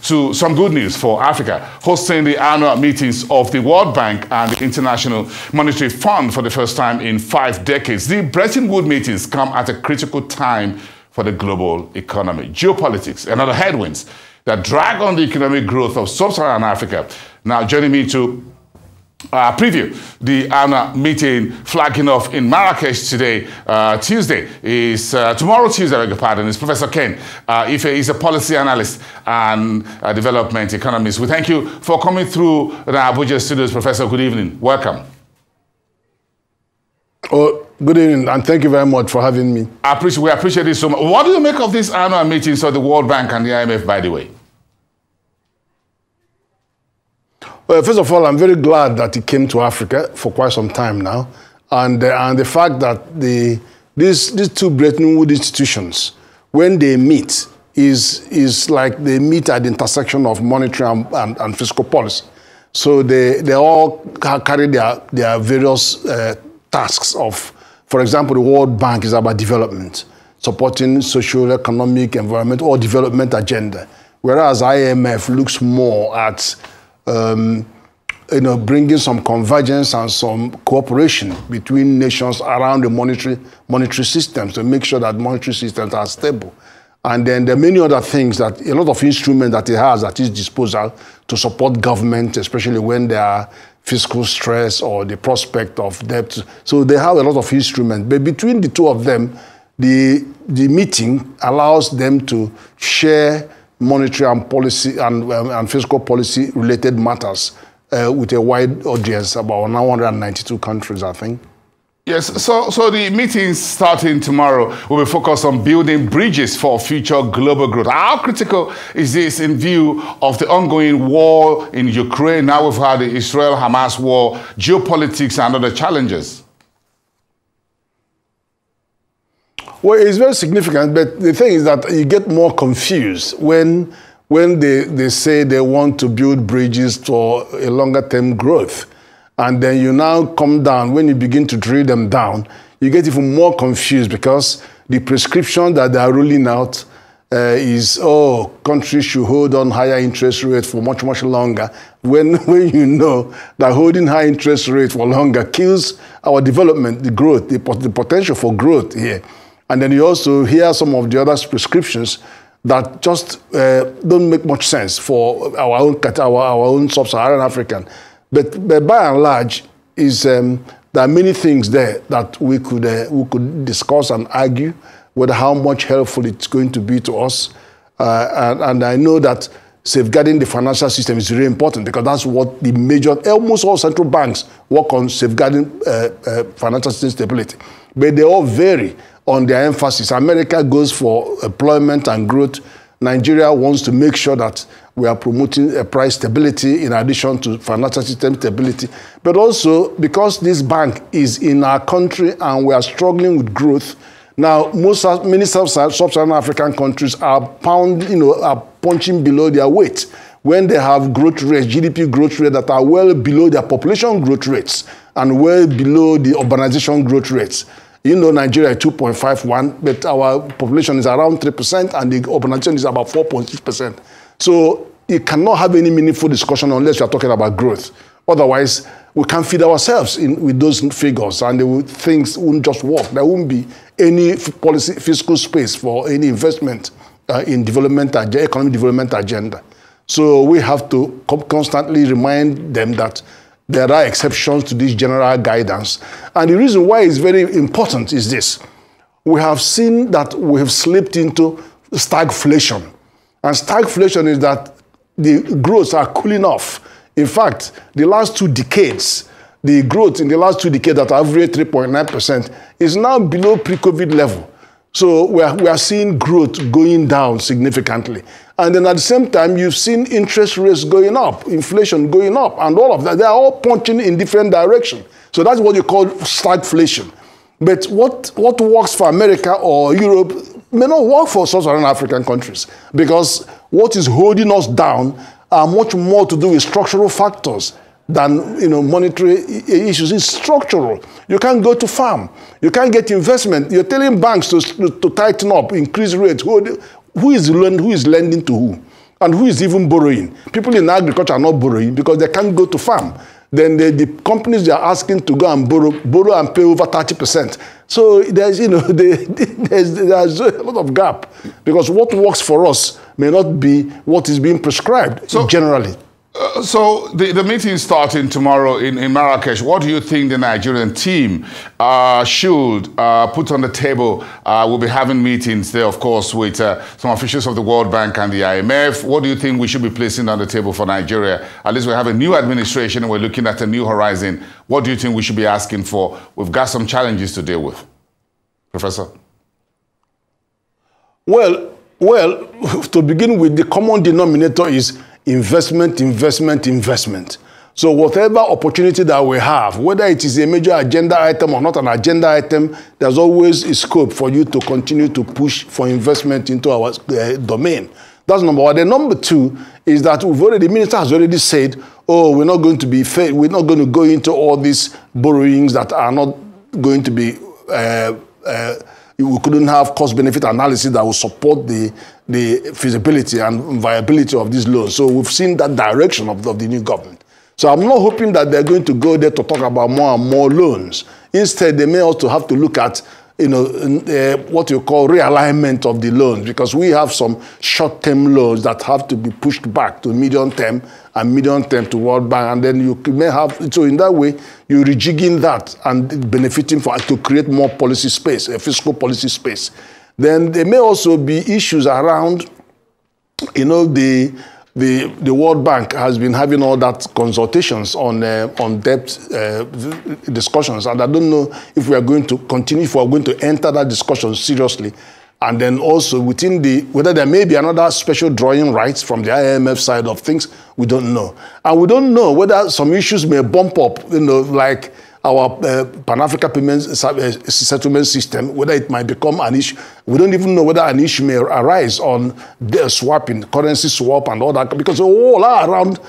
to some good news for Africa, hosting the annual meetings of the World Bank and the International Monetary Fund for the first time in 5 decades. The Bretton Woods meetings come at a critical time for the global economy. Geopolitics and other headwinds that drag on the economic growth of sub-Saharan Africa. Now, joining me to preview the annual meeting flagging off in Marrakesh today, Tuesday, is tomorrow Tuesday, I beg your pardon, is Professor Ken Ife. He's a policy analyst and development economist. We thank you for coming through the Abuja studios, Professor. Good evening. Welcome. Oh, good evening, and thank you very much for having me. We appreciate it so much. What do you make of these annual meetings of the World Bank and the IMF, by the way? Well, first of all, I'm very glad that he came to Africa for quite some time now, and the fact that these two Bretton Woods institutions, when they meet, is like they meet at the intersection of monetary and fiscal policy. So they all carry their various tasks of, for example, the World Bank is about development, supporting social, economic, environment, or development agenda, whereas IMF looks more at bringing some convergence and some cooperation between nations around the monetary systems to make sure that monetary systems are stable. And then there are many other things, that a lot of instruments that it has at its disposal to support government, especially when there are fiscal stress or the prospect of debt. So they have a lot of instruments. But between the two of them, the meeting allows them to share monetary and policy and fiscal policy related matters with a wide audience, about 192 countries, I think. Yes, so the meetings starting tomorrow will be focused on building bridges for future global growth. How critical is this in view of the ongoing war in Ukraine? Now we've had the Israel-Hamas war, geopolitics and other challenges. Well, it's very significant, but the thing is that you get more confused when they say they want to build bridges for a longer-term growth. And then you now come down, when you begin to drill them down, you get even more confused because the prescription that they are rolling out is, countries should hold on higher interest rates for much, much longer, when you know that holding high interest rates for longer kills our development, the growth, the potential for growth here. And then you also hear some of the other prescriptions that just don't make much sense for our own sub-Saharan African. But by and large, there are many things there that we could discuss and argue with how much helpful it's going to be to us. And I know that safeguarding the financial system is really important, because that's what almost all central banks work on, safeguarding financial system stability. But they all vary on their emphasis. America goes for employment and growth. Nigeria wants to make sure that we are promoting price stability in addition to financial system stability. But also, because this bank is in our country and we are struggling with growth, now many sub-Saharan African countries are punching below their weight when they have growth rates, GDP growth rates that are well below their population growth rates and well below the urbanization growth rates. You know, Nigeria is 2.51, but our population is around 3%, and the urbanization is about 4.6%. So you cannot have any meaningful discussion unless you are talking about growth. Otherwise, we can't feed ourselves with those figures, and things won't just work. There won't be any fiscal space for any investment in economic development agenda. So we have to constantly remind them that there are exceptions to this general guidance. And the reason why it's very important is this. We have seen that we have slipped into stagflation. And stagflation is that the growths are cooling off. In fact, the last 2 decades, the growth in the last 2 decades that averaged 3.9% is now below pre-COVID level. So we are seeing growth going down significantly. And then at the same time, you've seen interest rates going up, inflation going up, and all of that. They are all punching in different directions. So that's what you call stagflation. But what works for America or Europe may not work for sub-Saharan African countries, because what is holding us down are much more to do with structural factors than monetary issues. It's structural. You can't go to farm. You can't get investment. You're telling banks to tighten up, increase rates. Who is lending to who? And who is even borrowing? People in agriculture are not borrowing because they can't go to farm. Then the companies they are asking to go and borrow and pay over 30%. So there's, there's a lot of gap because what works for us may not be what is being prescribed generally. So the meeting is starting tomorrow in Marrakesh. What do you think the Nigerian team should put on the table? We'll be having meetings there, of course, with some officials of the World Bank and the IMF. What do you think we should be placing on the table for Nigeria? At least we have a new administration and we're looking at a new horizon. What do you think we should be asking for? We've got some challenges to deal with. Professor? Well, to begin with, the common denominator is investment, investment, investment. So whatever opportunity that we have, whether it is a major agenda item or not an agenda item, there's always a scope for you to continue to push for investment into our domain. That's number one. Then number two is that the minister has already said, oh, we're not going to go into all these borrowings that are not going to be we couldn't have cost-benefit analysis that will support the feasibility and viability of these loans. So we've seen that direction of the new government. So I'm not hoping that they're going to go there to talk about more and more loans. Instead, they may also have to look at what you call realignment of the loans, because we have some short-term loans that have to be pushed back to medium-term and medium-term to World Bank, and then you may have, so in that way, you're rejigging that and benefiting to create more policy space, a fiscal policy space. Then there may also be issues around, the World Bank has been having all that consultations on debt discussions, and I don't know if we are going to continue, if we are going to enter that discussion seriously. And then also within whether there may be another special drawing rights from the IMF side of things, we don't know. And we don't know whether some issues may bump up, like our Pan-African payment settlement system, whether it might become an issue. We don't even know whether an issue may arise on the swapping, currency swap and all that, because all are around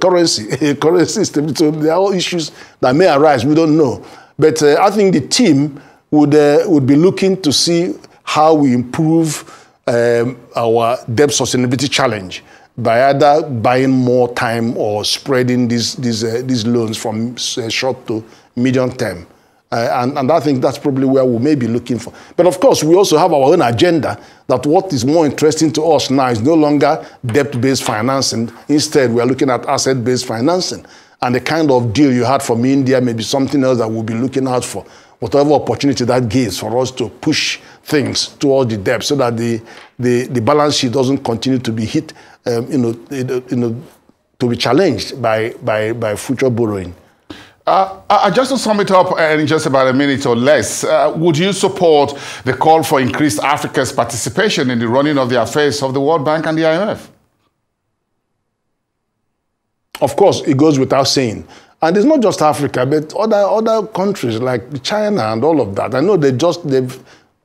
currency system. So there are all issues that may arise. We don't know. But I think the team would be looking to see how we improve our debt sustainability challenge by either buying more time or spreading these loans from short to medium term. And I think that's probably where we may be looking for. But of course, we also have our own agenda that what is more interesting to us now is no longer debt-based financing. Instead, we are looking at asset-based financing. And the kind of deal you had from India may be something else that we'll be looking out for. Whatever opportunity that gives for us to push things towards the debt so that the balance sheet doesn't continue to be hit, to be challenged by future borrowing. Just to sum it up in just about a minute or less, would you support the call for increased Africa's participation in the running of the affairs of the World Bank and the IMF? Of course, it goes without saying. And it's not just Africa, but other countries like China and all of that. I know they've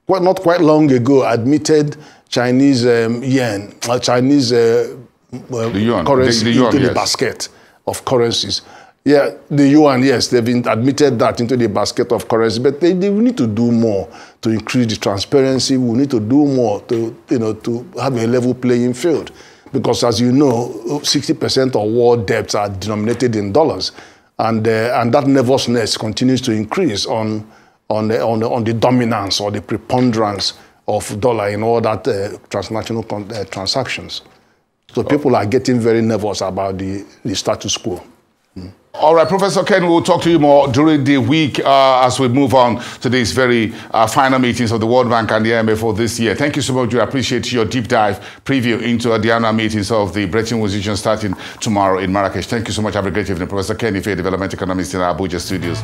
not quite long ago admitted Chinese yuan, Chinese currency into the basket of currencies. Yeah, the yuan, yes, they've admitted that into the basket of currency, but they need to do more to increase the transparency. We need to do more to have a level playing field, because as you know, 60% of world debts are denominated in dollars. And that nervousness continues to increase on the dominance or the preponderance of dollar in all that transnational transactions. So people are getting very nervous about the status quo. All right, Professor Ken, we'll talk to you more during the week as we move on to these very final meetings of the World Bank and the IMF for this year. Thank you so much. We appreciate your deep dive preview into the annual meetings of the Bretton Woods region starting tomorrow in Marrakesh. Thank you so much. Have a great evening. Professor Ken Ife, Development Economist in our Abuja studios.